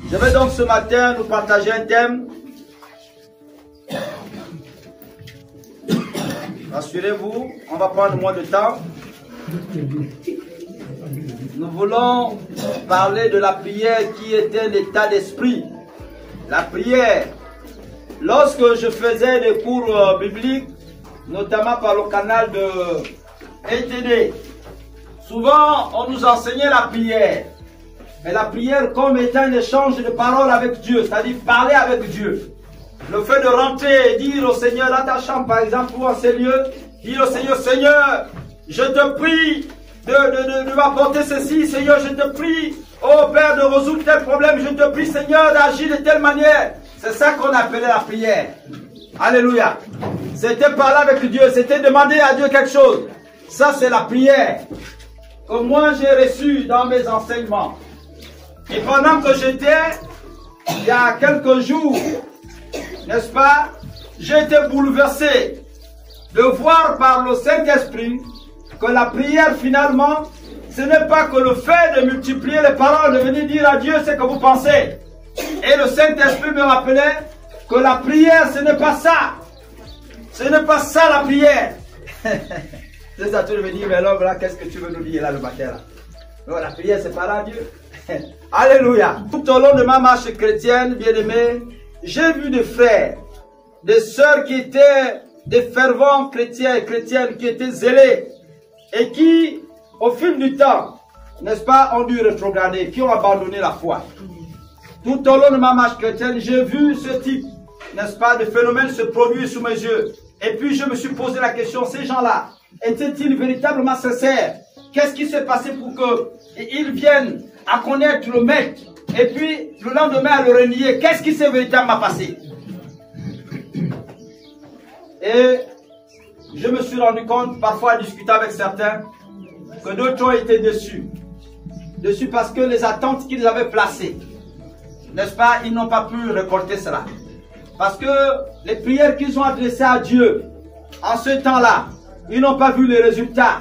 Je vais donc ce matin nous partager un thème. Rassurez-vous, on va prendre moins de temps. Nous voulons parler de la prière qui est un état d'esprit. La prière. Lorsque je faisais des cours bibliques, notamment par le canal de ETD, souvent on nous enseignait la prière. Mais la prière comme étant un échange de paroles avec Dieu, c'est-à-dire parler avec Dieu. Le fait de rentrer et dire au Seigneur dans ta chambre, par exemple, ou en ces lieux, dire au Seigneur, Seigneur, je te prie de m'apporter ceci, Seigneur, je te prie, oh Père, de résoudre tel problème, je te prie, Seigneur, d'agir de telle manière. C'est ça qu'on appelait la prière. Alléluia. C'était parler avec Dieu, c'était demander à Dieu quelque chose. Ça, c'est la prière que moi j'ai reçue dans mes enseignements. Et pendant que j'étais, il y a quelques jours, n'est-ce pas, j'ai été bouleversé de voir par le Saint-Esprit que la prière finalement, ce n'est pas que le fait de multiplier les paroles, de venir dire à Dieu ce que vous pensez. Et le Saint-Esprit me rappelait que la prière, ce n'est pas ça. Ce n'est pas ça la prière. C'est ça, tu veux dire, mais l'homme là, qu'est-ce que tu veux nous dire là le matin là? Non, la prière, c'est pas là Dieu. Alléluia. Tout au long de ma marche chrétienne, bien-aimé, j'ai vu des frères, des sœurs qui étaient des fervents chrétiens et chrétiennes, qui étaient zélés et qui, au fil du temps, n'est-ce pas, ont dû rétrograder, qui ont abandonné la foi. Tout au long de ma marche chrétienne, j'ai vu ce type, n'est-ce pas, de phénomène se produire sous mes yeux. Et puis je me suis posé la question, ces gens-là, étaient-ils véritablement sincères? Qu'est-ce qui s'est passé pour qu'ils viennent à connaître le maître et puis le lendemain à le renier? Qu'est-ce qui s'est véritablement passé? Et je me suis rendu compte, parfois discutant avec certains, que d'autres ont été déçus. Déçus parce que les attentes qu'ils avaient placées, n'est-ce pas, ils n'ont pas pu récolter cela. Parce que les prières qu'ils ont adressées à Dieu, en ce temps-là, ils n'ont pas vu les résultats.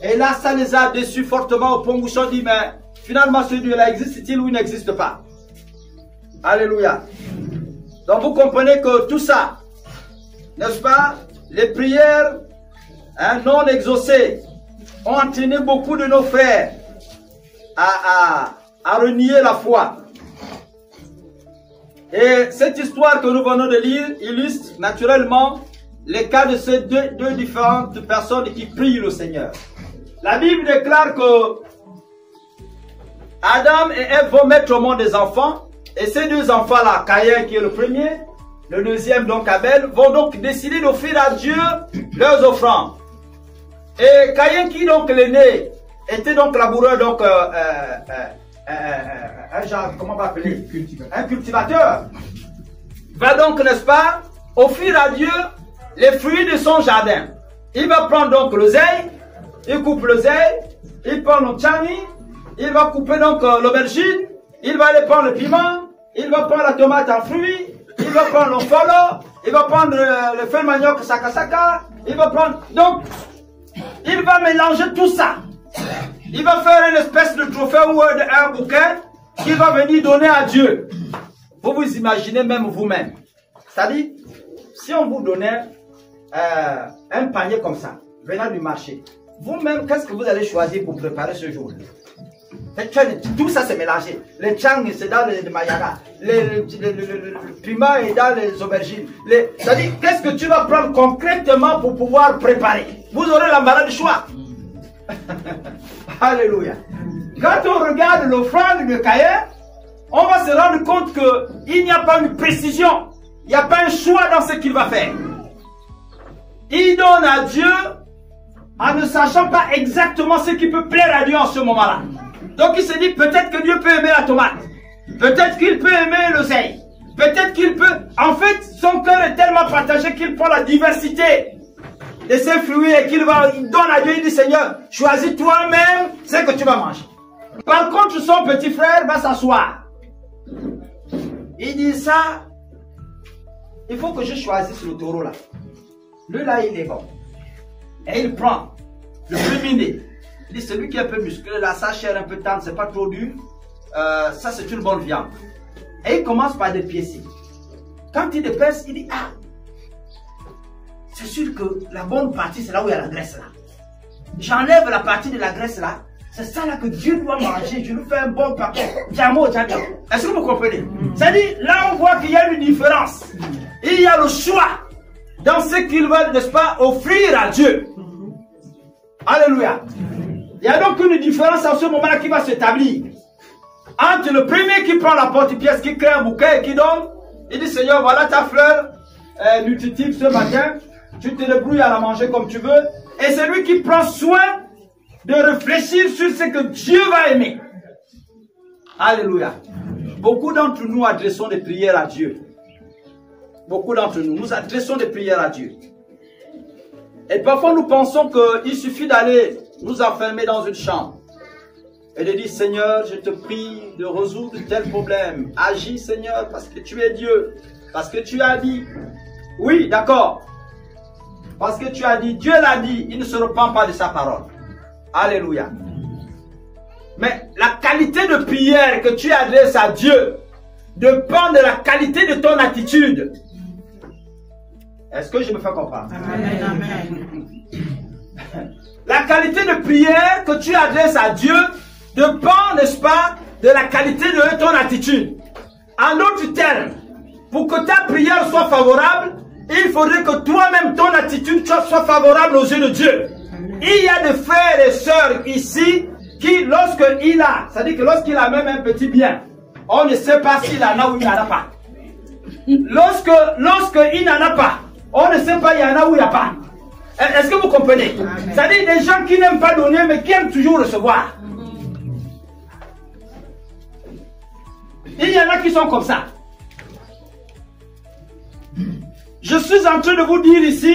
Et là, ça les a déçus fortement au point où ils se sont dit, mais finalement, ce Dieu-là existe-t-il ou il n'existe pas? Alléluia. Donc vous comprenez que tout ça, n'est-ce pas, les prières non exaucées ont entraîné beaucoup de nos frères à renier la foi. Et cette histoire que nous venons de lire illustre naturellement les cas de ces deux différentes personnes qui prient le Seigneur. La Bible déclare que Adam et Ève vont mettre au monde des enfants, et ces deux enfants-là, Caïn qui est le premier, le deuxième donc Abel, vont donc décider d'offrir à Dieu leurs offrandes. Et Caïn qui donc l'aîné était donc laboureur, donc un genre, comment on va appeler? Un cultivateur. Va donc, n'est-ce pas, offrir à Dieu les fruits de son jardin. Il va prendre donc l'oseille, il coupe l'oseille, il prend le tchani, il va couper donc l'aubergine, il va aller prendre le piment, il va prendre la tomate en fruits, il va prendre le follow, il va prendre le feuille manioc saka, il va prendre, donc, il va mélanger tout ça. Il va faire une espèce de trophée ou un bouquin qu'il va venir donner à Dieu. Vous vous imaginez même vous-même. C'est-à-dire, si on vous donnait un panier comme ça, venant du marché, vous-même, qu'est-ce que vous allez choisir pour préparer ce jour? Tout ça c'est mélangé. Les tchang c'est dans les mayara, le piment est dans les aubergines. C'est-à-dire, qu'est-ce que tu vas prendre concrètement pour pouvoir préparer? Vous aurez l'embarras du choix. Alléluia. Quand on regarde l'offrande de Caïn, on va se rendre compte qu'il n'y a pas une précision, il n'y a pas un choix dans ce qu'il va faire. Il donne à Dieu en ne sachant pas exactement ce qui peut plaire à Dieu en ce moment-là. Donc il se dit peut-être que Dieu peut aimer la tomate, peut-être qu'il peut aimer l'oseille, peut-être qu'il peut... En fait, son cœur est tellement partagé qu'il prend la diversité de ses fruits et qu'il donne à Dieu, il dit Seigneur, choisis toi-même ce que tu vas manger. Par contre, son petit frère va s'asseoir. Il dit ça, il faut que je choisisse le taureau là. Lui là, il est bon. Et il prend. le premier-né. Il dit, celui qui est un peu musclé, là, sa chair un peu tendre, c'est pas trop dur, ça c'est une bonne viande. Et il commence par dépiécer. Quand il dépèce, il dit, ah, c'est sûr que la bonne partie, c'est là où il y a la graisse là. J'enlève la partie de la graisse là. C'est ça là que Dieu doit manger. Je lui fais un bon paquet. Est-ce que vous comprenez? C'est-à-dire, là on voit qu'il y a une différence. Il y a le choix dans ce qu'ils veulent, n'est-ce pas, offrir à Dieu. Alléluia. Il y a donc une différence en ce moment-là qui va s'établir. Entre le premier qui prend la porte-pièce, qui crée un bouquet et qui donne, il dit, Seigneur, voilà ta fleur nutritive ce matin. Tu te débrouilles à la manger comme tu veux. Et c'est lui qui prend soin de réfléchir sur ce que Dieu va aimer. Alléluia. Beaucoup d'entre nous adressons des prières à Dieu. Beaucoup d'entre nous, nous adressons des prières à Dieu. Et parfois nous pensons qu'il suffit d'aller nous enfermer dans une chambre et de dire, Seigneur, je te prie de résoudre tel problème. Agis, Seigneur, parce que tu es Dieu. Parce que tu as dit. Oui, d'accord. Parce que tu as dit, Dieu l'a dit, il ne se repent pas de sa parole. Alléluia. Mais la qualité de prière que tu adresses à Dieu dépend de la qualité de ton attitude. Est-ce que je me fais comprendre? Amen, amen. La qualité de prière que tu adresses à Dieu dépend, n'est-ce pas, de la qualité de ton attitude. En d'autres termes, pour que ta prière soit favorable, il faudrait que toi-même, ton attitude soit favorable aux yeux de Dieu. Il y a des frères et sœurs ici qui, lorsqu'il a, c'est-à-dire que lorsqu'il a même un petit bien, on ne sait pas s'il en a ou il n'en a pas. Lorsqu'il n'en a pas, on ne sait pas il y en a ou il n'y a pas. Est-ce que vous comprenez? C'est-à-dire des gens qui n'aiment pas donner mais qui aiment toujours recevoir. Il y en a qui sont comme ça. Je suis en train de vous dire ici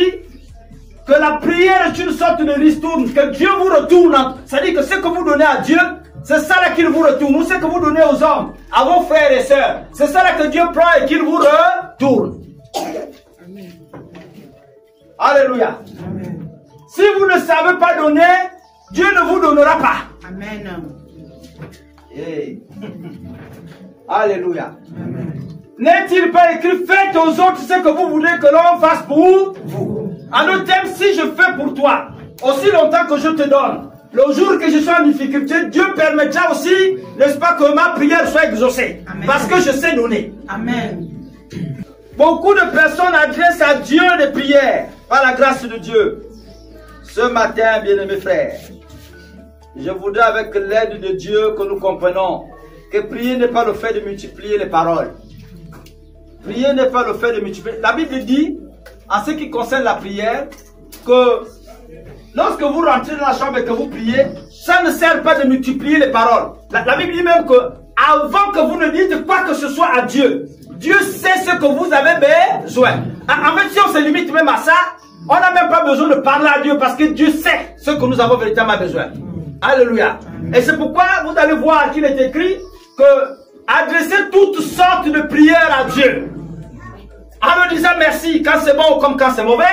que la prière est une sorte de ristourne, que Dieu vous retourne. C'est-à-dire que ce que vous donnez à Dieu, c'est ça là qu'il vous retourne. Ou ce que vous donnez aux hommes, à vos frères et sœurs, c'est ça là que Dieu prend et qu'il vous retourne. Amen. Alléluia. Amen. Si vous ne savez pas donner, Dieu ne vous donnera pas. Amen. Hey. Alléluia. Amen. N'est-il pas écrit, faites aux autres ce que vous voulez que l'on fasse pour vous? En d'autres termes, si je fais pour toi, aussi longtemps que je te donne, le jour que je sois en difficulté, Dieu permettra aussi, n'est-ce pas, que ma prière soit exaucée. Amen. Parce que je sais donner. Amen. Beaucoup de personnes adressent à Dieu des prières, par la grâce de Dieu. Ce matin, bien-aimés frères, je voudrais avec l'aide de Dieu que nous comprenons que prier n'est pas le fait de multiplier les paroles. Prier n'est pas le fait de multiplier. La Bible dit, en ce qui concerne la prière, que lorsque vous rentrez dans la chambre et que vous priez, ça ne sert pas de multiplier les paroles. La Bible dit même que avant que vous ne dites quoi que ce soit à Dieu, Dieu sait ce que vous avez besoin. En fait, si on se limite même à ça, on n'a même pas besoin de parler à Dieu parce que Dieu sait ce que nous avons véritablement besoin. Alléluia. Et c'est pourquoi vous allez voir qu'il est écrit que adressez toutes sortes de prières à Dieu. En me disant merci quand c'est bon comme quand c'est mauvais,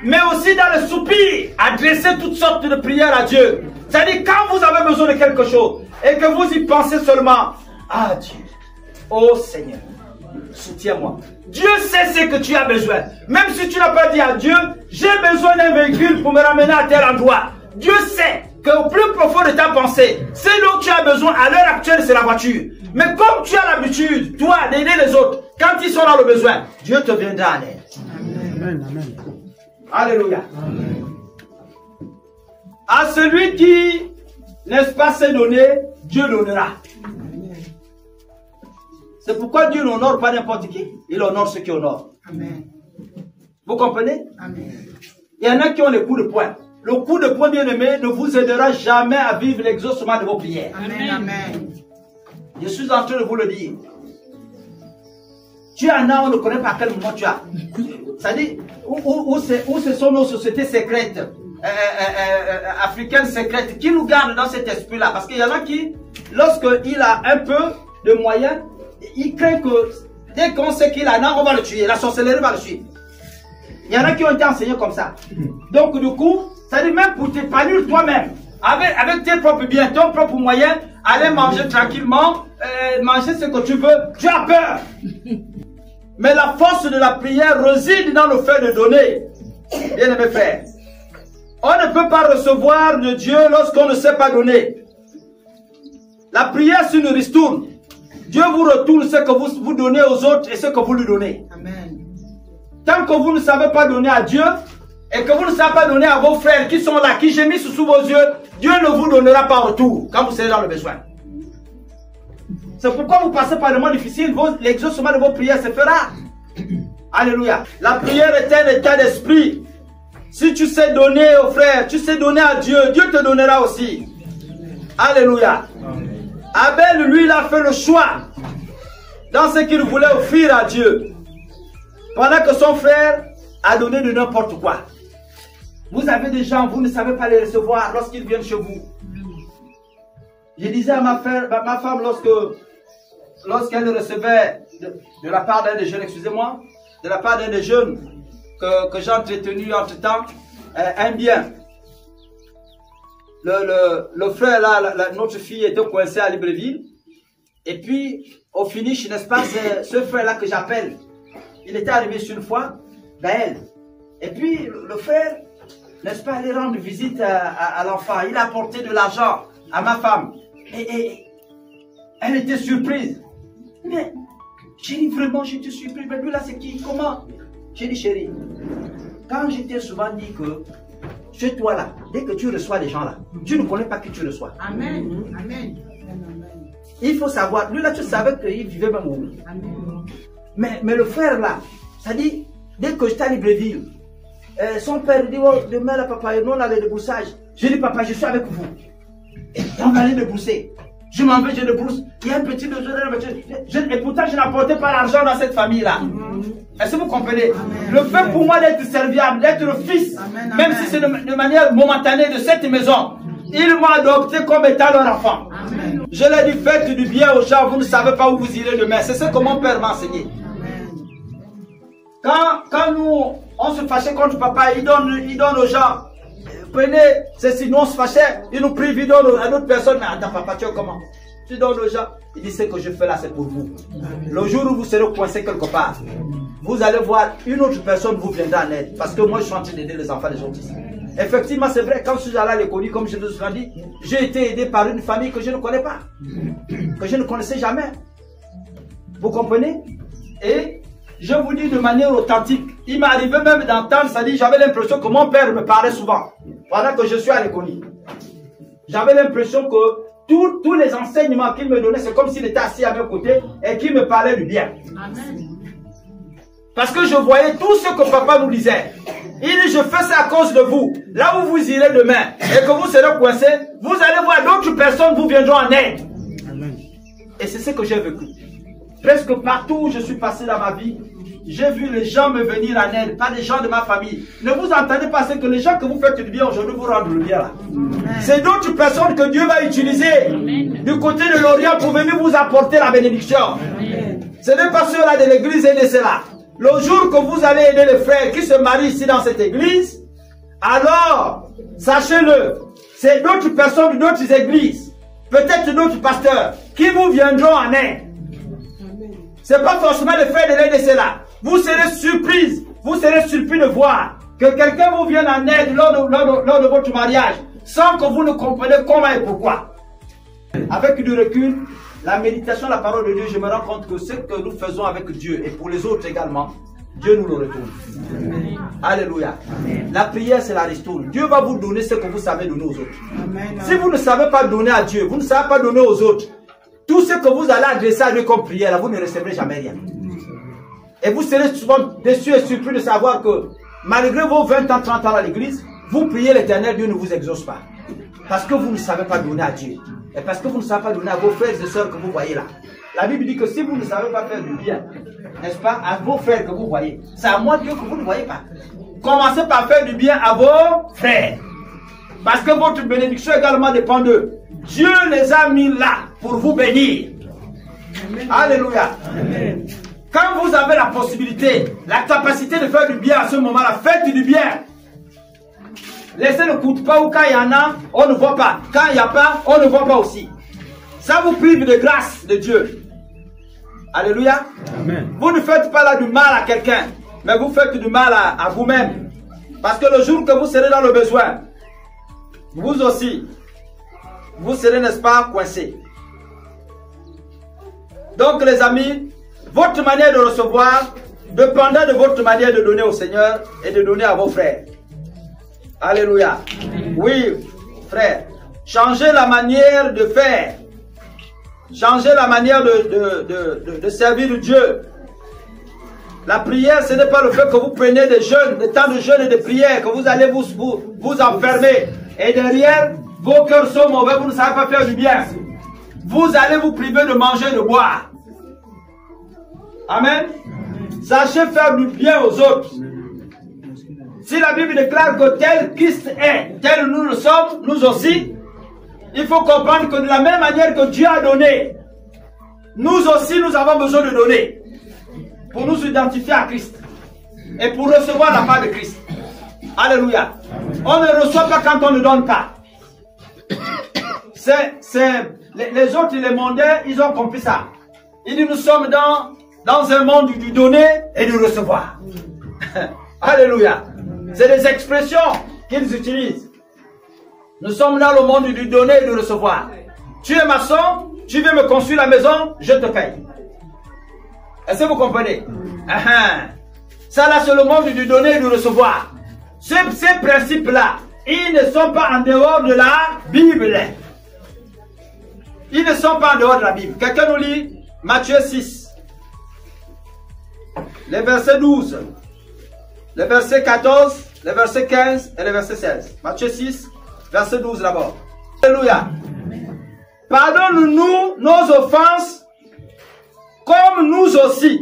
mais aussi dans le soupir, adressez toutes sortes de prières à Dieu. C'est-à-dire quand vous avez besoin de quelque chose et que vous y pensez seulement, ah Dieu, oh Seigneur, soutiens-moi. Dieu sait ce que tu as besoin. Même si tu n'as pas dit à Dieu, j'ai besoin d'un véhicule pour me ramener à tel endroit. Dieu sait qu'au plus profond de ta pensée, ce dont tu as besoin à l'heure actuelle, c'est la voiture. Mais comme tu as l'habitude, toi, d'aider les autres, quand ils sont dans le besoin, Dieu te viendra en aide. Amen. Amen. Alléluia. Amen. À celui qui, n'est-ce pas, sait donner, Dieu donnera. C'est pourquoi Dieu n'honore pas n'importe qui. Il honore ceux qui honorent. Amen. Vous comprenez? Amen. Il y en a qui ont les coups de poing. Le coup de poing, bien-aimé, ne vous aidera jamais à vivre l'exaucement de vos prières. Amen. Amen. Je suis en train de vous le dire. Tu en as, on ne connaît pas à quel moment tu as. C'est-à-dire, où ce sont nos sociétés secrètes, africaines secrètes, qui nous gardent dans cet esprit-là. Parce qu'il y en a qui, lorsqu'il a un peu de moyens, il craint que dès qu'on sait qu'il en a, on va le tuer. La sorcellerie va le tuer. Il y en a qui ont été enseignés comme ça. Donc du coup, ça dit même pour t'épanouir toi-même, avec tes propres biens, ton propre moyen, aller manger tranquillement, manger ce que tu veux, tu as peur. Mais la force de la prière réside dans le fait de donner. Bien aimé frère, on ne peut pas recevoir de Dieu lorsqu'on ne sait pas donner. La prière, c'est une ristourne. Dieu vous retourne ce que vous donnez aux autres et ce que vous lui donnez. Amen. Tant que vous ne savez pas donner à Dieu et que vous ne savez pas donner à vos frères qui sont là, qui gémissent sous vos yeux, Dieu ne vous donnera pas retour quand vous serez dans le besoin. C'est pourquoi vous passez par des moments difficiles, l'exaucement de vos prières se fera. Alléluia. La prière est un état d'esprit. Si tu sais donner aux frères, tu sais donner à Dieu, Dieu te donnera aussi. Alléluia. Abel, lui, il a fait le choix dans ce qu'il voulait offrir à Dieu. Pendant que son frère a donné de n'importe quoi. Vous avez des gens, vous ne savez pas les recevoir lorsqu'ils viennent chez vous. Je disais à ma femme lorsqu'elle recevait de la part d'un des jeunes, excusez-moi, de la part d'un des jeunes que j'ai entretenu entre temps, un bien. Le frère là, notre fille était coincée à Libreville. Et puis, au finish, n'est-ce pas, c'est ce frère là que j'appelle. Il était arrivé sur une fois, Gaël. Et puis, le frère, n'est-ce pas, allait rendre visite à l'enfant. Il a apporté de l'argent à ma femme. Et elle était surprise. Mais, chérie, vraiment, j'étais surprise. Mais lui là, c'est qui? Comment? J'ai dit, chérie, quand je t'ai souvent dit que chez toi là, dès que tu reçois les gens là, tu ne connais pas qui tu reçois. Amen. Amen. Il faut savoir, lui là, tu savais qu'il vivait même où. Mais le frère là, ça dit, dès que j'étais à Libreville, son père dit, oh, demain là, papa, nous on a le débroussage. Je dis, papa, je suis avec vous. Et on va aller débourser. Je m'en vais, je débrousse. Il y a un petit besoin, et pourtant je n'apportais pas l'argent dans cette famille-là. Est-ce que vous comprenez? Le fait pour moi d'être serviable, d'être le fils, même si c'est de manière momentanée de cette maison, il m'a adopté comme étant leur enfant. Amen. Je l'ai dit, faites du bien aux gens, vous ne savez pas où vous irez demain. C'est ce que mon père m'a enseigné. Quand nous, on se fâchait contre papa, il donne aux gens. Prenez, c'est si nous on se fâchait, il nous prive, il donne à d'autres personnes. Mais attends papa, tu es comment? Tu donnes aux gens. Il dit, ce que je fais là, c'est pour vous. Le jour où vous serez coincé quelque part, vous allez voir, une autre personne vous viendra en aide. Parce que moi, je suis en train d'aider les enfants des autistes. Effectivement, c'est vrai, quand je suis allé à l'école, comme je vous ai dit, j'ai été aidé par une famille que je ne connais pas. Que je ne connaissais jamais. Vous comprenez? Et je vous dis de manière authentique, il m'est arrivé même d'entendre, ça dit, j'avais l'impression que mon père me parlait souvent. Pendant que je suis à l'école. J'avais l'impression que tous les enseignements qu'il me donnait, c'est comme s'il était assis à mes côtés et qu'il me parlait du bien. Amen. Parce que je voyais tout ce que papa nous disait. Il dit, je fais ça à cause de vous. Là où vous irez demain et que vous serez coincés, vous allez voir d'autres personnes vous viendront en aide. Amen. Et c'est ce que j'ai vécu. Presque partout où je suis passé dans ma vie, j'ai vu les gens me venir en aide, pas des gens de ma famille. Ne vous entendez pas, c'est que les gens que vous faites du bien aujourd'hui vous rendent le bien là. C'est d'autres personnes que Dieu va utiliser du côté de l'Orient pour venir vous apporter la bénédiction. Ce n'est pas ceux-là de l'église et de cela. Le jour que vous allez aider les frères qui se marient ici dans cette église, alors, sachez-le, c'est d'autres personnes d'autres églises, peut-être d'autres pasteurs, qui vous viendront en aide. Ce n'est pas forcément le fait de l'aider cela. Vous serez surpris de voir que quelqu'un vous vienne en aide lors de votre mariage, sans que vous ne compreniez comment et pourquoi. Avec du recul, la méditation, la parole de Dieu, je me rends compte que ce que nous faisons avec Dieu et pour les autres également, Dieu nous le retourne. Amen. Alléluia. Amen. La prière, c'est la ristourne. Dieu va vous donner ce que vous savez donner aux autres. Amen. Si vous ne savez pas donner à Dieu, vous ne savez pas donner aux autres, tout ce que vous allez adresser à Dieu comme prière, vous ne recevrez jamais rien. Et vous serez souvent déçus et surpris de savoir que malgré vos 20 ans, 30 ans à l'église, vous priez l'Éternel, Dieu ne vous exauce pas. Parce que vous ne savez pas donner à Dieu. Et parce que vous ne savez pas donner à vos frères et sœurs que vous voyez là. La Bible dit que si vous ne savez pas faire du bien, n'est-ce pas, à vos frères que vous voyez, c'est à moi Dieu que vous ne voyez pas. Commencez par faire du bien à vos frères. Parce que votre bénédiction également dépend d'eux. Dieu les a mis là pour vous bénir. Amen. Alléluia. Amen. Quand vous avez la possibilité, la capacité de faire du bien à ce moment-là, faites du bien. Laissez le coup de pas ou quand il y en a, on ne voit pas. Quand il n'y a pas, on ne voit pas aussi. Ça vous prive de grâce de Dieu. Alléluia. Amen. Vous ne faites pas là du mal à quelqu'un, mais vous faites du mal à vous-même. Parce que le jour que vous serez dans le besoin, vous aussi, vous serez, n'est-ce pas, coincés. Donc les amis, votre manière de recevoir dépendra de votre manière de donner au Seigneur et de donner à vos frères. Alléluia. Oui, frère. Changez la manière de faire. Changez la manière de servir Dieu. La prière, ce n'est pas le fait que vous prenez des jeûnes, des temps de jeûne et de prière, que vous allez vous enfermer. Et derrière, vos cœurs sont mauvais, vous ne savez pas faire du bien. Vous allez vous priver de manger et de boire. Amen. Sachez faire du bien aux autres. Si la Bible déclare que tel Christ est, tel nous le sommes, nous aussi, il faut comprendre que de la même manière que Dieu a donné, nous aussi nous avons besoin de donner pour nous identifier à Christ et pour recevoir la part de Christ. Alléluia. On ne reçoit pas quand on ne donne pas. Les autres, les mondains, ils ont compris ça. Ils disent nous sommes dans un monde du donner et du recevoir. Alléluia. C'est des expressions qu'ils utilisent. Nous sommes dans le monde du donner et du recevoir. Tu es maçon, tu viens me construire la maison, je te paye. Est-ce que vous comprenez? Ça là, c'est le monde du donner et du recevoir. Ces principes-là, ils ne sont pas en dehors de la Bible. Ils ne sont pas en dehors de la Bible. Quelqu'un nous lit Matthieu 6, les versets 12, les versets 14, les versets 15 et les versets 16. Matthieu 6, verset 12 d'abord. Alléluia. Pardonne-nous nos offenses comme nous aussi.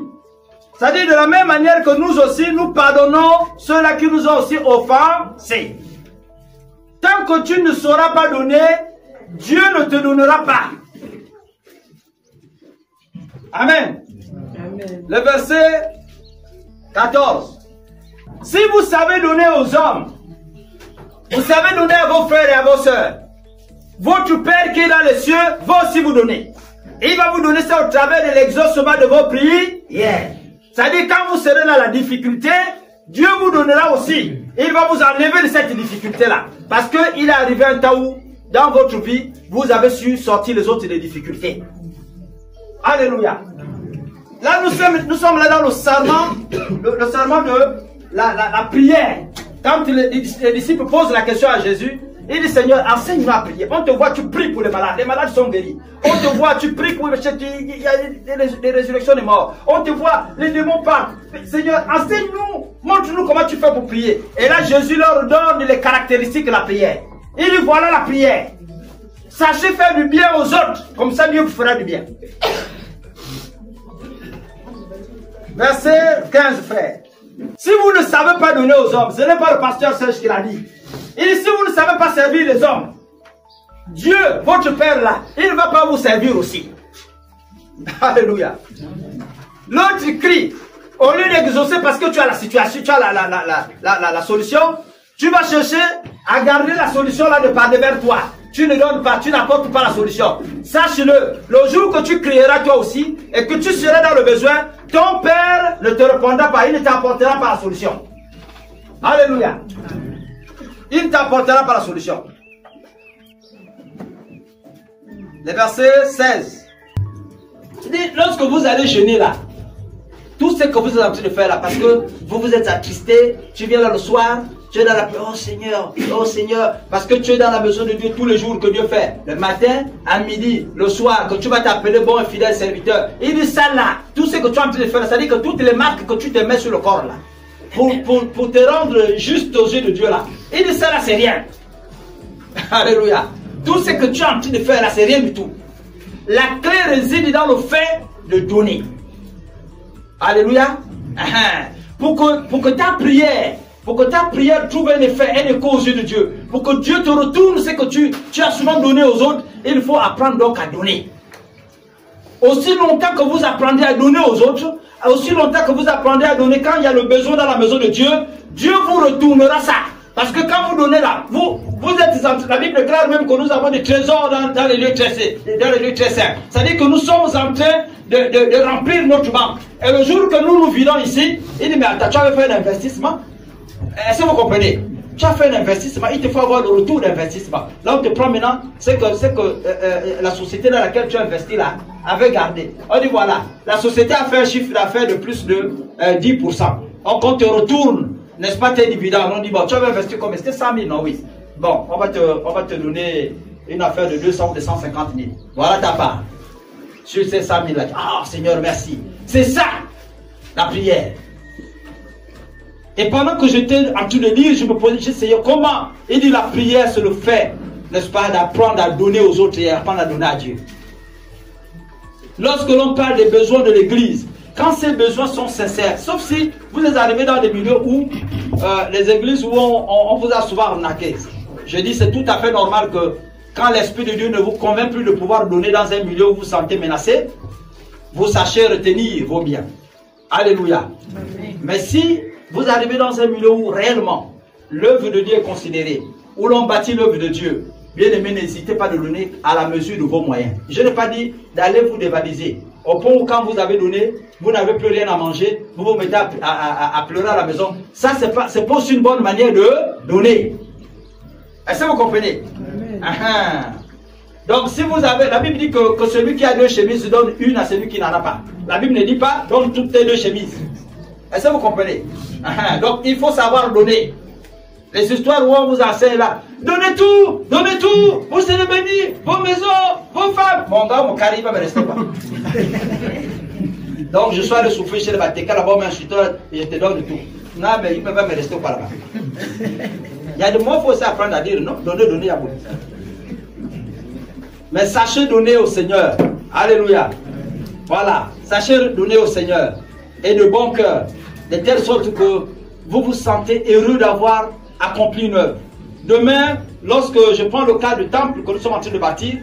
C'est-à-dire de la même manière que nous aussi, nous pardonnons ceux-là qui nous ont aussi offensés. Tant que tu ne sauras pas donner, Dieu ne te donnera pas. Amen. Amen. Le verset 14. Si vous savez donner aux hommes, vous savez donner à vos frères et à vos sœurs, votre Père qui est dans les cieux va aussi vous donner. Et il va vous donner ça au travers de l'exaucement de vos prières. C'est-à-dire quand vous serez dans la difficulté, Dieu vous donnera aussi. Et il va vous enlever de cette difficulté-là. Parce qu'il est arrivé un temps où, dans votre vie, vous avez su sortir les autres des difficultés. Alléluia. Là, nous sommes là dans le serment de la prière. Quand les disciples posent la question à Jésus, il dit Seigneur, enseigne-nous à prier. On te voit, tu pries pour les malades sont guéris. On te voit, tu pries pour il y a des résurrections des morts. On te voit, les démons partent. Seigneur, enseigne-nous, montre-nous comment tu fais pour prier. Et là, Jésus leur donne les caractéristiques de la prière. Il dit voilà la prière. Sachez faire du bien aux autres, comme ça Dieu vous fera du bien. Verset 15, frère. Si vous ne savez pas donner aux hommes, ce n'est pas le pasteur Serge qui l'a dit. Il dit, si vous ne savez pas servir les hommes, Dieu, votre Père là, il ne va pas vous servir aussi. Alléluia. L'autre crie, au lieu d'exaucer parce que tu as la situation, tu as la solution, tu vas chercher à garder la solution là de par devers toi. Tu ne donnes pas, tu n'apportes pas la solution. Sache-le, le jour que tu crieras toi aussi et que tu seras dans le besoin, ton Père ne te répondra pas, il ne t'apportera pas la solution. Alléluia. Il ne t'apportera pas la solution. Le verset 16. Il dit, lorsque vous allez jeûner là, tout ce que vous êtes en train de faire là, parce que vous vous êtes attristé, tu viens là le soir, tu es dans la paix, oh Seigneur, parce que tu es dans la maison de Dieu tous les jours que Dieu fait, le matin, à midi, le soir, que tu vas t'appeler bon et fidèle serviteur. Il dit ça là, tout ce que tu es en train de faire, c'est-à-dire que toutes les marques que tu te mets sur le corps là, pour te rendre juste aux yeux de Dieu là, il dit ça là, c'est rien. Alléluia. Tout ce que tu es en train de faire là, c'est rien du tout. La clé réside dans le fait de donner. Alléluia. Pour que ta prière trouve un effet, un écho aux yeux de Dieu. Pour que Dieu te retourne ce que tu as souvent donné aux autres, il faut apprendre donc à donner. Aussi longtemps que vous apprendrez à donner aux autres, aussi longtemps que vous apprenez à donner, quand il y a le besoin dans la maison de Dieu, Dieu vous retournera ça. Parce que quand vous donnez là, vous êtes, la Bible déclare même que nous avons des trésors dans les lieux très saints. C'est-à-dire que nous sommes en train de remplir notre banque. Et le jour que nous vidons ici, il dit, mais attends, tu avais fait un investissement? Est-ce que vous comprenez? Tu as fait un investissement, il te faut avoir le retour d'investissement. Là, on te prend maintenant, c'est que la société dans laquelle tu as investi là, avait gardé. On dit voilà, la société a fait un chiffre d'affaires de plus de 10%. Donc on te retourne, n'est-ce pas, tes dividendes. On dit bon, tu avais investi combien? C'était 100 000, non? Oui. Bon, on va te donner une affaire de 200 ou de 150 000. Voilà ta part. Sur ces 100 000 là. Ah, Seigneur, merci. C'est ça, la prière. Et pendant que j'étais en train de lire, je me posais, je disais, Seigneur, comment? Il dit la prière, c'est le fait, n'est-ce pas, d'apprendre à donner aux autres et apprendre à donner à Dieu. Lorsque l'on parle des besoins de l'église, quand ces besoins sont sincères, sauf si vous êtes arrivé dans des milieux où, les églises où on vous a souvent arnaqué. Je dis, c'est tout à fait normal que quand l'Esprit de Dieu ne vous convainc plus de pouvoir donner dans un milieu où vous vous sentez menacé, vous sachez retenir vos biens. Alléluia. Amen. Mais si vous arrivez dans un milieu où réellement l'œuvre de Dieu est considérée, où l'on bâtit l'œuvre de Dieu, bien aimé, n'hésitez pas de donner à la mesure de vos moyens. Je n'ai pas dit d'aller vous dévaliser. Au point où quand vous avez donné, vous n'avez plus rien à manger, vous vous mettez à pleurer à la maison. Ça, c'est pas aussi une bonne manière de donner. Est-ce que vous comprenez? Donc, si vous avez, la Bible dit que celui qui a 2 chemises donne une à celui qui n'en a pas. La Bible ne dit pas donne toutes tes 2 chemises. Est-ce que vous comprenez? Donc, il faut savoir donner. Les histoires où on vous enseigne là, donnez tout, vous serez bénis, vos maisons, vos femmes. Mon gars, mon carré, il va me rester pas. Donc, je suis allé souffrir chez les Batéka, là-bas, mais je te donne tout. Non, mais il ne peut pas me rester pas là-bas. Il y a des mots, il faut aussi apprendre à dire non, donner à vous. Mais sachez donner au Seigneur. Alléluia. Voilà, sachez donner au Seigneur. Et de bon cœur. De telle sorte que vous vous sentez heureux d'avoir accompli une œuvre. Demain, lorsque je prends le cas du temple que nous sommes en train de bâtir,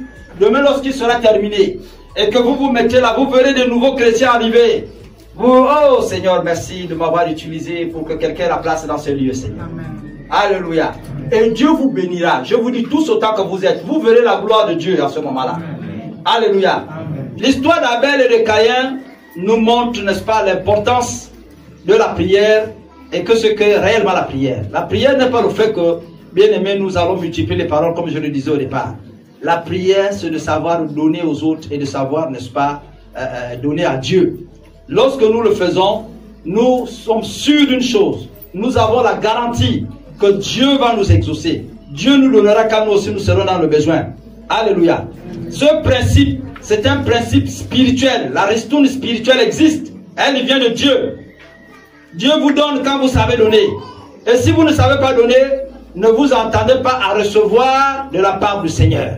demain lorsqu'il sera terminé, et que vous vous mettez là, vous verrez de nouveaux chrétiens arriver. Vous, oh Seigneur, merci de m'avoir utilisé pour que quelqu'un ait la place dans ce lieu, Seigneur. Amen. Alléluia. Et Dieu vous bénira. Je vous dis tous autant que vous êtes. Vous verrez la gloire de Dieu en ce moment-là. Alléluia. L'histoire d'Abel et de Caïn nous montre, n'est-ce pas, l'importance de la prière et que ce qu'est réellement la prière. La prière n'est pas le fait que, bien aimé, nous allons multiplier les paroles comme je le disais au départ. La prière, c'est de savoir donner aux autres et de savoir, n'est-ce pas, donner à Dieu. Lorsque nous le faisons, nous sommes sûrs d'une chose. Nous avons la garantie que Dieu va nous exaucer. Dieu nous donnera quand nous aussi nous serons dans le besoin. Alléluia. Ce principe, c'est un principe spirituel. La ristourne spirituelle existe. Elle vient de Dieu. Dieu vous donne quand vous savez donner. Et si vous ne savez pas donner, ne vous entendez pas à recevoir de la part du Seigneur.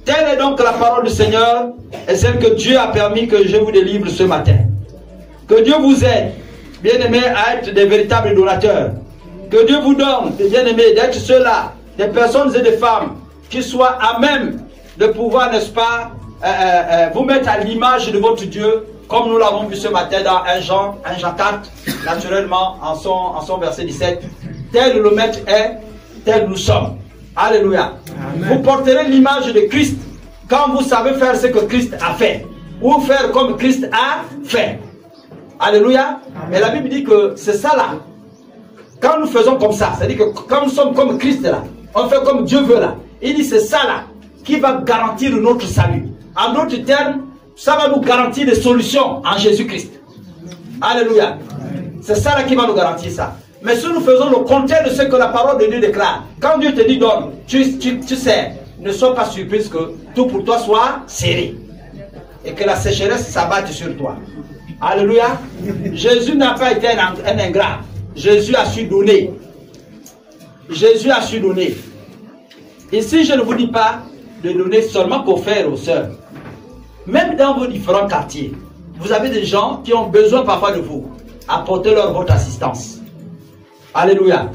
Telle est donc la parole du Seigneur et celle que Dieu a permis que je vous délivre ce matin. Que Dieu vous aide, bien-aimés, à être des véritables donateurs. Que Dieu vous donne, bien-aimés, d'être ceux-là, des personnes et des femmes qui soient à même de pouvoir, n'est-ce pas, vous mettre à l'image de votre Dieu, comme nous l'avons vu ce matin dans 1 Jean 4, naturellement, en son verset 17. Tel le maître est, tel nous sommes. Alléluia. Amen. Vous porterez l'image de Christ quand vous savez faire ce que Christ a fait. Ou faire comme Christ a fait. Alléluia. Amen. Et la Bible dit que c'est ça là. Quand nous faisons comme ça, c'est-à-dire que quand nous sommes comme Christ là, on fait comme Dieu veut là. Il dit c'est ça là qui va garantir notre salut. En d'autres termes, ça va nous garantir des solutions en Jésus-Christ. Alléluia. C'est ça là qui va nous garantir ça. Mais si nous faisons le contraire de ce que la parole de Dieu déclare, quand Dieu te dit donne, tu sais, ne sois pas surprise que tout pour toi soit serré. Et que la sécheresse s'abatte sur toi. Alléluia. Jésus n'a pas été un ingrat. Jésus a su donner. Jésus a su donner. Ici, je ne vous dis pas de donner seulement qu'aux frères, aux sœurs. Même dans vos différents quartiers, vous avez des gens qui ont besoin parfois de vous. Apportez-leur votre assistance. Alléluia.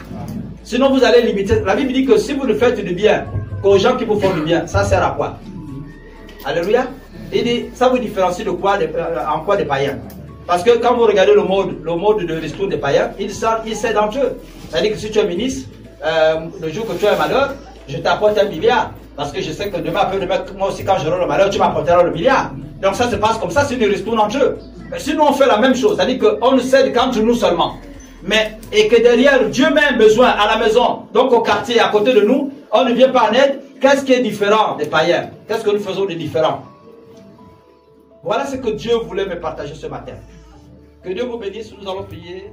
Sinon, vous allez limiter. La Bible dit que si vous ne faites du bien qu'aux gens qui vous font du bien, ça sert à quoi? Alléluia. Il dit, ça vous différencie de quoi, en quoi des païens? Parce que quand vous regardez le mode de ristourne des païens, il cède entre eux. C'est-à-dire que si tu es ministre, le jour que tu as un malheur, je t'apporte 1 milliard. Parce que je sais que demain, après-demain, moi aussi, quand j'aurai le malheur, tu m'apporteras le milliard. Donc ça se passe comme ça, c'est une ristourne entre eux. Mais sinon, on fait la même chose. C'est-à-dire qu'on ne cède qu'entre nous seulement. Mais, et que derrière, Dieu met un besoin à la maison, donc au quartier, à côté de nous, on ne vient pas en aide. Qu'est-ce qui est différent des païens? Qu'est-ce que nous faisons de différent? Voilà ce que Dieu voulait me partager ce matin. Que Dieu vous bénisse, nous allons prier.